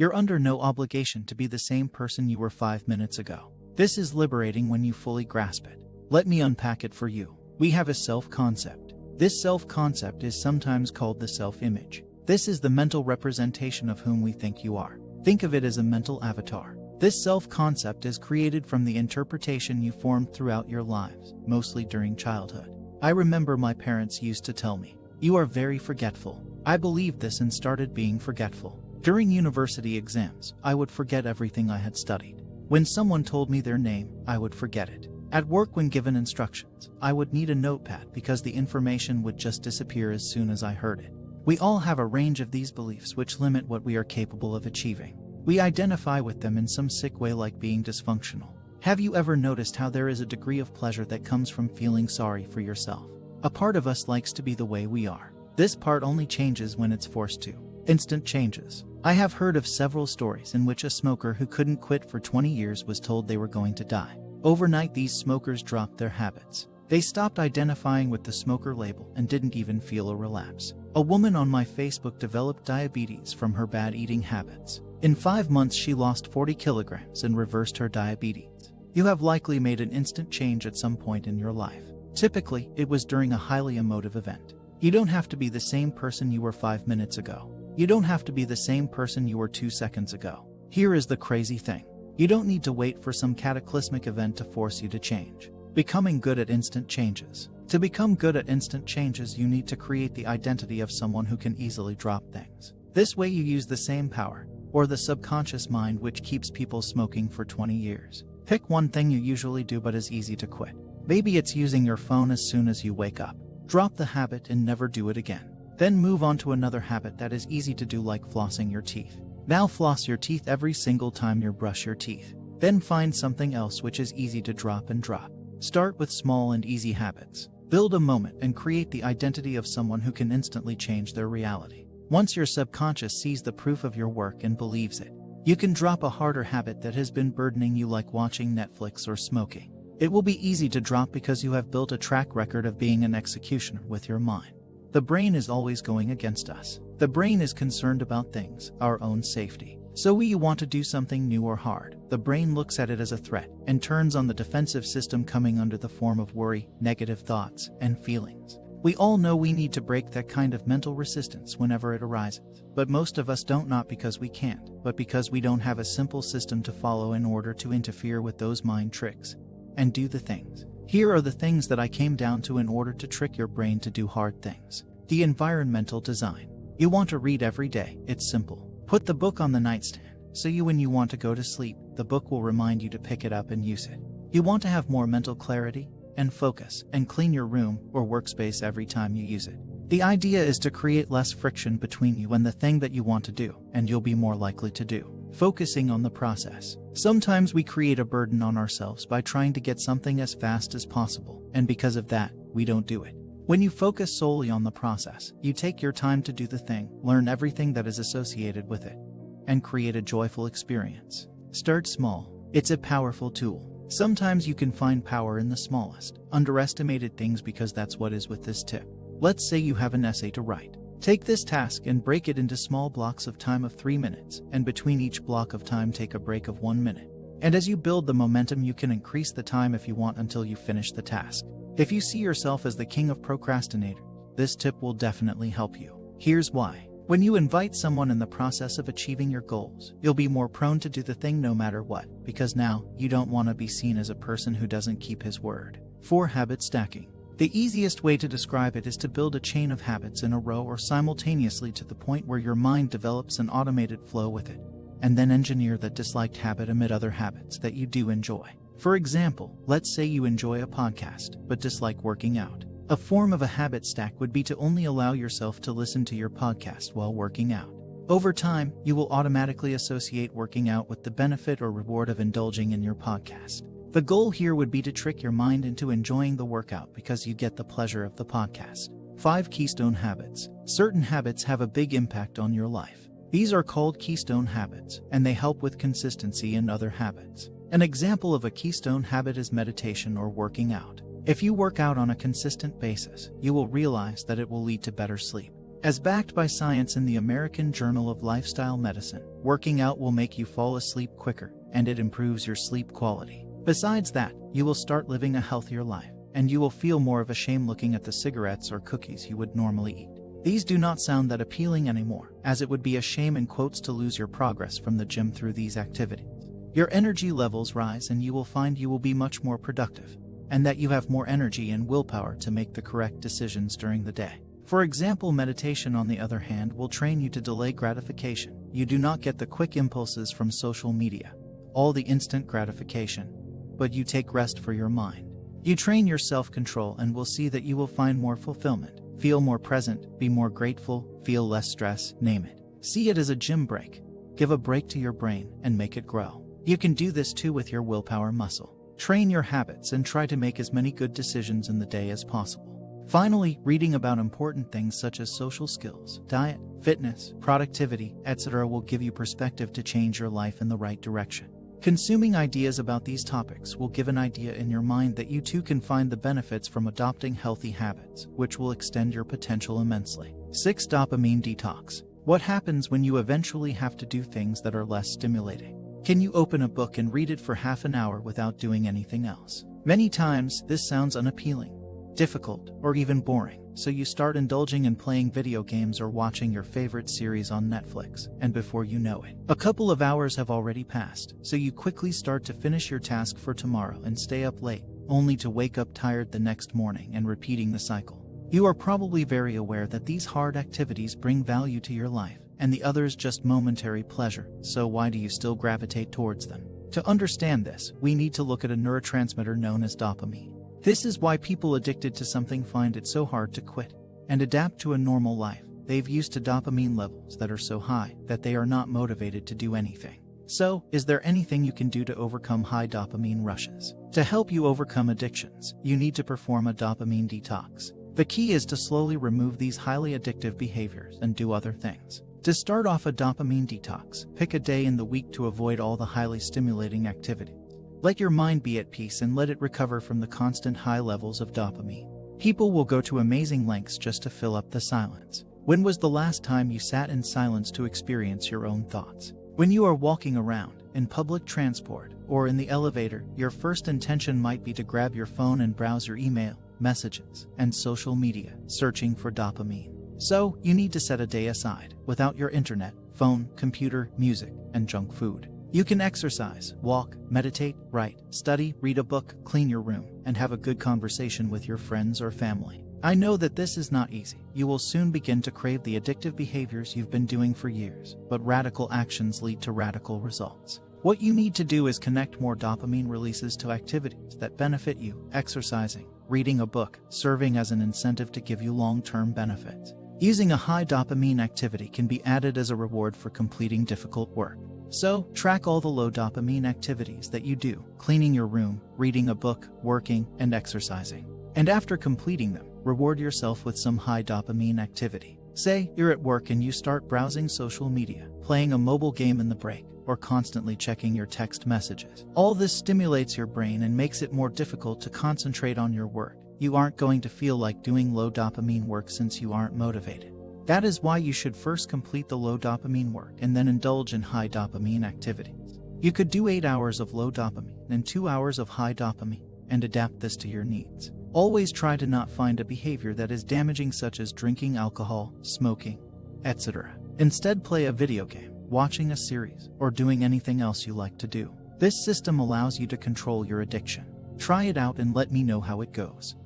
You're under no obligation to be the same person you were 5 minutes ago. This is liberating when you fully grasp it. Let me unpack it for you. We have a self-concept. This self-concept is sometimes called the self-image. This is the mental representation of whom we think you are. Think of it as a mental avatar. This self-concept is created from the interpretation you formed throughout your lives, mostly during childhood. I remember my parents used to tell me, "You are very forgetful." I believed this and started being forgetful. During university exams, I would forget everything I had studied. When someone told me their name, I would forget it. At work, when given instructions, I would need a notepad because the information would just disappear as soon as I heard it. We all have a range of these beliefs which limit what we are capable of achieving. We identify with them in some sick way, like being dysfunctional. Have you ever noticed how there is a degree of pleasure that comes from feeling sorry for yourself? A part of us likes to be the way we are. This part only changes when it's forced to. Instant changes. I have heard of several stories in which a smoker who couldn't quit for 20 years was told they were going to die. Overnight, these smokers dropped their habits. They stopped identifying with the smoker label and didn't even feel a relapse. A woman on my Facebook developed diabetes from her bad eating habits. In 5 months, she lost 40 kilograms and reversed her diabetes. You have likely made an instant change at some point in your life. Typically, it was during a highly emotive event. You don't have to be the same person you were 5 minutes ago. You don't have to be the same person you were 2 seconds ago. Here is the crazy thing. You don't need to wait for some cataclysmic event to force you to change. Becoming good at instant changes. To become good at instant changes, you need to create the identity of someone who can easily drop things. This way you use the same power, or the subconscious mind, which keeps people smoking for 20 years. Pick one thing you usually do but is easy to quit. Maybe it's using your phone as soon as you wake up. Drop the habit and never do it again. Then move on to another habit that is easy to do, like flossing your teeth. Now floss your teeth every single time you brush your teeth. Then find something else which is easy to drop and drop. Start with small and easy habits. Build a moment and create the identity of someone who can instantly change their reality. Once your subconscious sees the proof of your work and believes it, you can drop a harder habit that has been burdening you, like watching Netflix or smoking. It will be easy to drop because you have built a track record of being an executioner with your mind. The brain is always going against us. The brain is concerned about things, our own safety. So when you want to do something new or hard, the brain looks at it as a threat and turns on the defensive system, coming under the form of worry, negative thoughts, and feelings. We all know we need to break that kind of mental resistance whenever it arises. But most of us don't, not because we can't, but because we don't have a simple system to follow in order to interfere with those mind tricks and do the things. Here are the things that I came down to in order to trick your brain to do hard things. The environmental design. You want to read every day. It's simple. Put the book on the nightstand, so when you want to go to sleep, the book will remind you to pick it up and use it. You want to have more mental clarity and focus, and clean your room or workspace every time you use it. The idea is to create less friction between you and the thing that you want to do, and you'll be more likely to do. Focusing on the process. Sometimes we create a burden on ourselves by trying to get something as fast as possible, and because of that, we don't do it. When you focus solely on the process, you take your time to do the thing, learn everything that is associated with it, and create a joyful experience. Start small. It's a powerful tool. Sometimes you can find power in the smallest, underestimated things, because that's what is with this tip. Let's say you have an essay to write. Take this task and break it into small blocks of time of 3 minutes, and between each block of time take a break of 1 minute. And as you build the momentum, you can increase the time if you want until you finish the task. If you see yourself as the king of procrastinator, this tip will definitely help you. Here's why. When you invite someone in the process of achieving your goals, you'll be more prone to do the thing no matter what, because now you don't want to be seen as a person who doesn't keep his word. 4. Habit stacking. The easiest way to describe it is to build a chain of habits in a row or simultaneously to the point where your mind develops an automated flow with it, and then engineer that disliked habit amid other habits that you do enjoy. For example, let's say you enjoy a podcast but dislike working out. A form of a habit stack would be to only allow yourself to listen to your podcast while working out. Over time, you will automatically associate working out with the benefit or reward of indulging in your podcast. The goal here would be to trick your mind into enjoying the workout because you get the pleasure of the podcast. 5. Keystone habits. Certain habits have a big impact on your life. These are called keystone habits, and they help with consistency in other habits. An example of a keystone habit is meditation or working out. If you work out on a consistent basis, you will realize that it will lead to better sleep. As backed by science in the American Journal of Lifestyle Medicine, working out will make you fall asleep quicker, and it improves your sleep quality. Besides that, you will start living a healthier life, and you will feel more of a shame looking at the cigarettes or cookies you would normally eat. These do not sound that appealing anymore, as it would be a shame in quotes to lose your progress from the gym through these activities. Your energy levels rise and you will find you will be much more productive, and that you have more energy and willpower to make the correct decisions during the day. For example, meditation, on the other hand, will train you to delay gratification. You do not get the quick impulses from social media, all the instant gratification, but you take rest for your mind. You train your self-control and will see that you will find more fulfillment, feel more present, be more grateful, feel less stress, name it. See it as a gym break. Give a break to your brain and make it grow. You can do this too with your willpower muscle. Train your habits and try to make as many good decisions in the day as possible. Finally, reading about important things such as social skills, diet, fitness, productivity, etc. will give you perspective to change your life in the right direction. Consuming ideas about these topics will give an idea in your mind that you too can find the benefits from adopting healthy habits, which will extend your potential immensely. 6. Dopamine detox. What happens when you eventually have to do things that are less stimulating? Can you open a book and read it for half an hour without doing anything else? Many times, this sounds unappealing, difficult, or even boring, so you start indulging in playing video games or watching your favorite series on Netflix, and before you know it, a couple of hours have already passed, so you quickly start to finish your task for tomorrow and stay up late, only to wake up tired the next morning and repeating the cycle. You are probably very aware that these hard activities bring value to your life, and the others just momentary pleasure, so why do you still gravitate towards them? To understand this, we need to look at a neurotransmitter known as dopamine. This is why people addicted to something find it so hard to quit and adapt to a normal life. They've used to dopamine levels that are so high that they are not motivated to do anything. So, is there anything you can do to overcome high dopamine rushes? To help you overcome addictions, you need to perform a dopamine detox. The key is to slowly remove these highly addictive behaviors and do other things. To start off a dopamine detox, pick a day in the week to avoid all the highly stimulating activities. Let your mind be at peace and let it recover from the constant high levels of dopamine. People will go to amazing lengths just to fill up the silence. When was the last time you sat in silence to experience your own thoughts? When you are walking around, in public transport, or in the elevator, your first intention might be to grab your phone and browse your email, messages, and social media, searching for dopamine. So, you need to set a day aside, without your internet, phone, computer, music, and junk food. You can exercise, walk, meditate, write, study, read a book, clean your room, and have a good conversation with your friends or family. I know that this is not easy. You will soon begin to crave the addictive behaviors you've been doing for years, but radical actions lead to radical results. What you need to do is connect more dopamine releases to activities that benefit you, exercising, reading a book, serving as an incentive to give you long-term benefits. Using a high dopamine activity can be added as a reward for completing difficult work. So, track all the low dopamine activities that you do, cleaning your room, reading a book, working, and exercising. And after completing them, reward yourself with some high dopamine activity. Say, you're at work and you start browsing social media, playing a mobile game in the break, or constantly checking your text messages. All this stimulates your brain and makes it more difficult to concentrate on your work. You aren't going to feel like doing low dopamine work since you aren't motivated. That is why you should first complete the low dopamine work and then indulge in high dopamine activities. You could do 8 hours of low dopamine and 2 hours of high dopamine, and adapt this to your needs. Always try to not find a behavior that is damaging, such as drinking alcohol, smoking, etc. Instead, play a video game, watching a series, or doing anything else you like to do. This system allows you to control your addiction. Try it out and let me know how it goes.